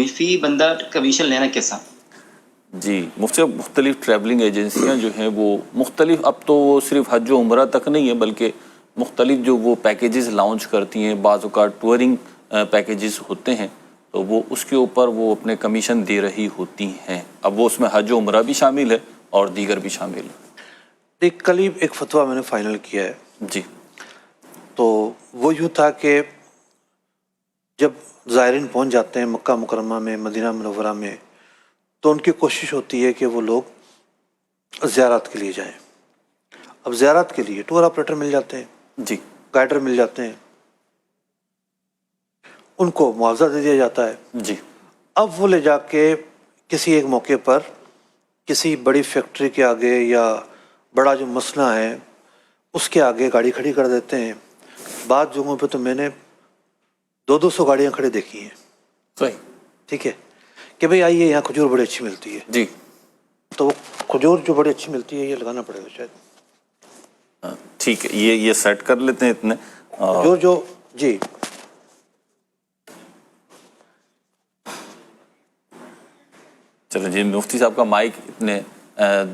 فی بندہ کمیشن لینا کیسا؟ جی مفتی صاحب، مختلف ٹریولنگ ایجنسیاں جو ہیں وہ مختلف، اب تو وہ صرف حج و عمرہ تک نہیں ہے بلکہ مختلف جو وہ پیکیجز لانچ کرتی ہیں، بعض اوقات ٹورنگ پیکیجز ہوتے ہیں، تو وہ اس کے اوپر وہ اپنے کمیشن دے رہی ہوتی ہیں۔ اب وہ اس میں حج و عمرہ بھی شامل ہے اور دیگر بھی شامل ہے۔ کل ہی ایک فتویٰ میں نے فائنل کیا ہے جی، تو وہ یوں تھا کہ جب زائرین پہنچ جاتے ہیں مکہ مکرمہ میں، مدینہ منورہ میں، تو ان کی کوشش ہوتی ہے کہ وہ لوگ زیارت کے لیے جائیں۔ اب زیارت کے لیے ٹور آپریٹر مل جاتے ہیں، جی، گائیڈر مل جاتے ہیں، ان کو معاوضہ دے دیا جاتا ہے۔ جی، اب وہ لے جا کے کسی ایک موقع پر کسی بڑی فیکٹری کے آگے یا بڑا جو مسئلہ ہے اس کے آگے گاڑی کھڑی کر دیتے ہیں۔ بعض جگہوں پہ تو میں نے 200 گاڑیاں کھڑے دیکھی ہیں، صحیح، ٹھیک ہے، کہ بھئی آئیے یہاں کھجور بڑی اچھی ملتی ہے، جی، تو وہ کھجور جو بڑی اچھی ملتی ہے یہ لگانا پڑے گا شاید، ٹھیک ہے، یہ سیٹ کر لیتے ہیں اتنے کھجور جو جی چلیں جی، مفتی صاحب کا مائک اتنے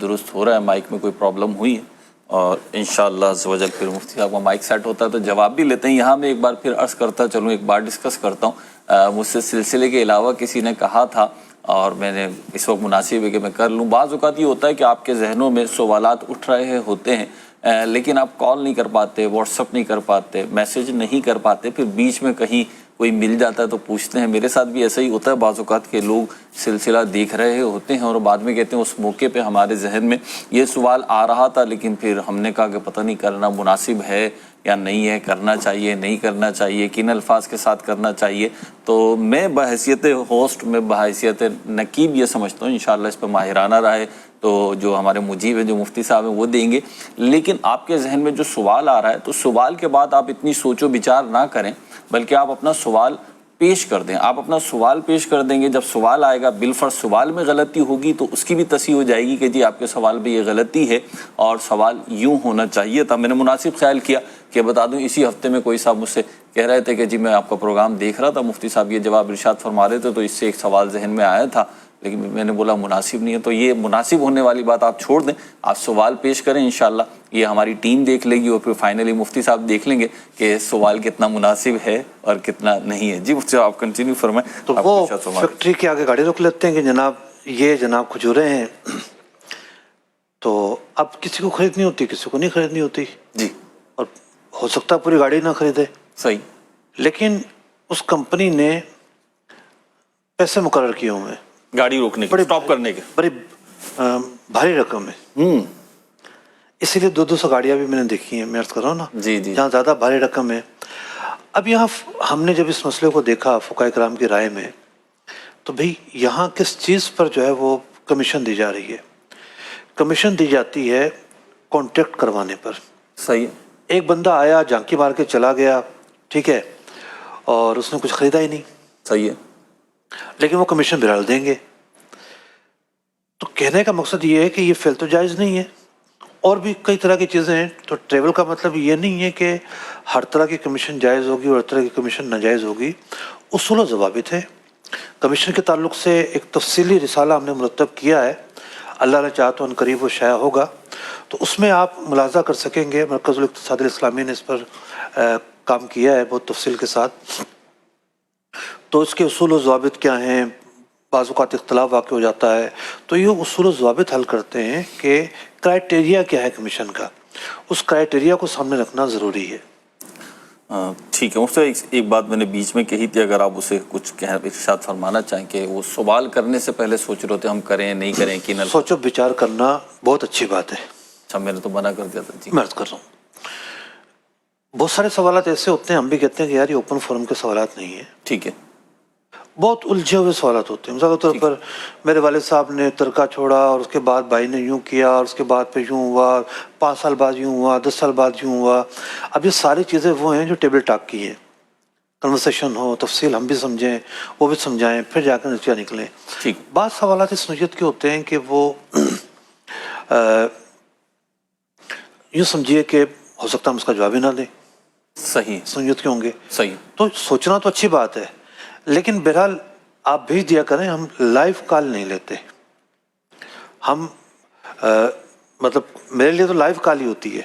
درست ہو رہا ہے، مائک میں کوئی پرابلم ہوئی ہے اور انشاءاللہ عز و جل پھر مفتی صاحب کا مائک سیٹ ہوتا ہے تو جواب بھی لیتے ہیں۔ یہاں میں ایک بار پھر عرض کرتا چلوں، ایک بار ڈسکس کرتا ہوں، مجھ سے سلسلے کے علاوہ کسی نے کہا تھا اور میں نے اس وقت مناسب ہے کہ میں کر لوں۔ بعض اوقات یہ ہوتا ہے کہ آپ کے ذہنوں میں سوالات اٹھ رہے ہوتے ہیں لیکن آپ کال نہیں کر پاتے، واٹس ایپ نہیں کر پاتے، میسج نہیں کر پاتے، پھر بیچ میں کہیں کوئی مل جاتا ہے تو پوچھتے ہیں۔ میرے ساتھ بھی ایسا ہی ہوتا ہے بعض اوقات کے لوگ سلسلہ دیکھ رہے ہوتے ہیں اور بعد میں کہتے ہیں اس موقع پہ ہمارے ذہن میں یہ سوال آ رہا تھا لیکن پھر ہم نے کہا کہ پتہ نہیں کرنا مناسب ہے یا نہیں ہے، کرنا چاہیے نہیں کرنا چاہیے، کن الفاظ کے ساتھ کرنا چاہیے۔ تو میں بحیثیت ہوسٹ، میں بحیثیت نقیب یہ سمجھتا ہوں انشاءاللہ اس پہ ماہرانہ رائے تو جو ہمارے مجیب ہیں، جو مفتی صاحب ہیں، وہ دیں گے۔ لیکن آپ کے ذہن میں جو سوال آ رہا ہے تو سوال کے بعد آپ اتنی سوچ و بچار نہ کریں بلکہ آپ اپنا سوال پیش کر دیں۔ آپ اپنا سوال پیش کر دیں گے، جب سوال آئے گا بالفرض سوال میں غلطی ہوگی تو اس کی بھی تصحیح ہو جائے گی کہ جی آپ کے سوال میں یہ غلطی ہے اور سوال یوں ہونا چاہیے تھا۔ میں نے مناسب خیال کیا کہ بتا دوں، اسی ہفتے میں کوئی صاحب مجھ سے کہہ رہے تھے کہ جی میں آپ کا پروگرام دیکھ رہا تھا، مفتی صاحب یہ جواب ارشاد فرما رہے تھے تو اس سے ایک سوال ذہن میں آیا تھا لیکن میں نے بولا مناسب نہیں ہے۔ تو یہ مناسب ہونے والی بات آپ چھوڑ دیں، آپ سوال پیش کریں، انشاءاللہ یہ ہماری ٹیم دیکھ لے گی اور پھر فائنلی مفتی صاحب دیکھ لیں گے کہ سوال کتنا مناسب ہے اور کتنا نہیں ہے۔ جی مفتی صاحب آپ کنٹینیو فرمائیں۔ تو وہ فیکٹری کے آگے گاڑی روک لیتے ہیں کہ جناب یہ جناب کھجوریں ہیں، تو اب کسی کو خریدنی ہوتی، کسی کو نہیں خریدنی ہوتی، جی، اور ہو سکتا ہے پوری گاڑی نہ خریدے، صحیح، لیکن اس کمپنی نے پیسے مقرر کیے ہوئے ہیں، گاڑی روکنے کے، اسٹاپ کرنے کے، بڑی بھاری رقم ہے، اسی لیے 200 گاڑیاں بھی میں نے دیکھی ہیں، میں عرض کر رہا ہوں نا، جی جی، جہاں زیادہ بھاری رقم ہے۔ اب یہاں ہم نے جب اس مسئلے کو دیکھا فقہاء کرام کی رائے میں، تو بھئی یہاں کس چیز پر جو ہے وہ کمیشن دی جا رہی ہے؟ کمیشن دی جاتی ہے کانٹیکٹ کروانے پر۔ صحیح ہے، ایک بندہ آیا جھانکی مار کے چلا گیا، ٹھیک ہے، اور اس نے کچھ خریدا ہی نہیں، صحیح ہے، لیکن وہ کمیشن بہرحال دیں گے۔ تو کہنے کا مقصد یہ ہے کہ یہ فعل تو جائز نہیں ہے، اور بھی کئی طرح کی چیزیں ہیں۔ تو ٹریول کا مطلب یہ نہیں ہے کہ ہر طرح کی کمیشن جائز ہوگی اور ہر طرح کی کمیشن ناجائز ہوگی، اصول و ضوابط ہے۔ کمیشن کے تعلق سے ایک تفصیلی رسالہ ہم نے مرتب کیا ہے، اللہ نے چاہا تو ان قریب وہ شائع ہوگا، تو اس میں آپ ملاحظہ کر سکیں گے۔ مرکز الاقتصاد الاسلامی نے اس پر کام کیا ہے بہت تفصیل کے ساتھ، تو اس کے اصول و ضوابط کیا ہیں، بعض اوقات اختلاف واقع ہو جاتا ہے، تو یہ اصول و ضوابط حل کرتے ہیں کہ کرائٹیریا کیا ہے کمیشن کا، اس کرائٹیریا کو سامنے رکھنا ضروری ہے۔ ٹھیک ہے مفتی صاحب، ایک بات میں نے بیچ میں کہی تھی، اگر آپ اسے کچھ ارشاد فرمانا چاہیں کہ وہ سوال کرنے سے پہلے سوچ رہے ہوتے ہم کریں نہیں کریں کہ نہ، سوچ و بچار کرنا بہت اچھی بات ہے۔ اچھا، میں نے تو منع کر دیا تھا۔ جی، میں عرض کر رہا ہوں بہت سارے سوالات ایسے ہوتے ہیں، ہم بھی کہتے ہیں کہ یار یہ اوپن فورم کے سوالات نہیں ہیں، ٹھیک ہے، بہت الجھے ہوئے سوالات ہوتے ہیں۔ مثال کے طور پر میرے والد صاحب نے ترکہ چھوڑا اور اس کے بعد بھائی نے یوں کیا اور اس کے بعد پہ یوں ہوا، 5 سال بعد یوں ہوا، 10 سال بعد یوں ہوا۔ اب یہ ساری چیزیں وہ ہیں جو ٹیبل ٹاک کی ہیں، کنورسیشن ہو، تفصیل ہم بھی سمجھیں، وہ بھی سمجھائیں، پھر جا کر نتیجہ نکلیں۔ ٹھیک، بعض سوالات اس نوعیت کے ہوتے ہیں کہ وہ یوں سمجھیے کہ ہو سکتا ہے ہم اس کا جواب ہی نہ دیں، صحیح، اس نوعیت کے ہوں گے، صحیح، تو سوچنا تو اچھی بات ہے، لیکن بہرحال آپ بھیج دیا کریں, ہم لائیو کال نہیں لیتے. ہم مطلب میرے لیے تو لائیو کال ہی ہوتی ہے,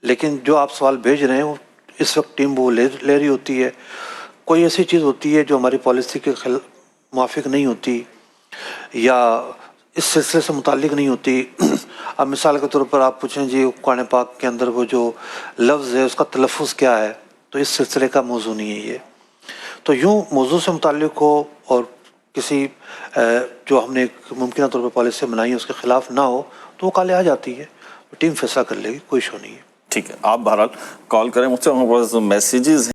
لیکن جو آپ سوال بھیج رہے ہیں وہ اس وقت ٹیم وہ لے رہی ہوتی ہے. کوئی ایسی چیز ہوتی ہے جو ہماری پالیسی کے موافق نہیں ہوتی یا اس سلسلے سے متعلق نہیں ہوتی. اب مثال کے طور پر آپ پوچھیں جی قرآن پاک کے اندر وہ جو لفظ ہے اس کا تلفظ کیا ہے, تو اس سلسلے کا موضوع نہیں ہے یہ. تو یوں موضوع سے متعلق ہو اور کسی جو ہم نے ممکنہ طور پر پالیسی بنائی ہے اس کے خلاف نہ ہو تو وہ کالیں آ جاتی ہے, ٹیم فیصلہ کر لے گی, کوئی ایشو نہیں ہے. ٹھیک ہے, آپ بہرحال کال کریں مجھ سے, میسیجز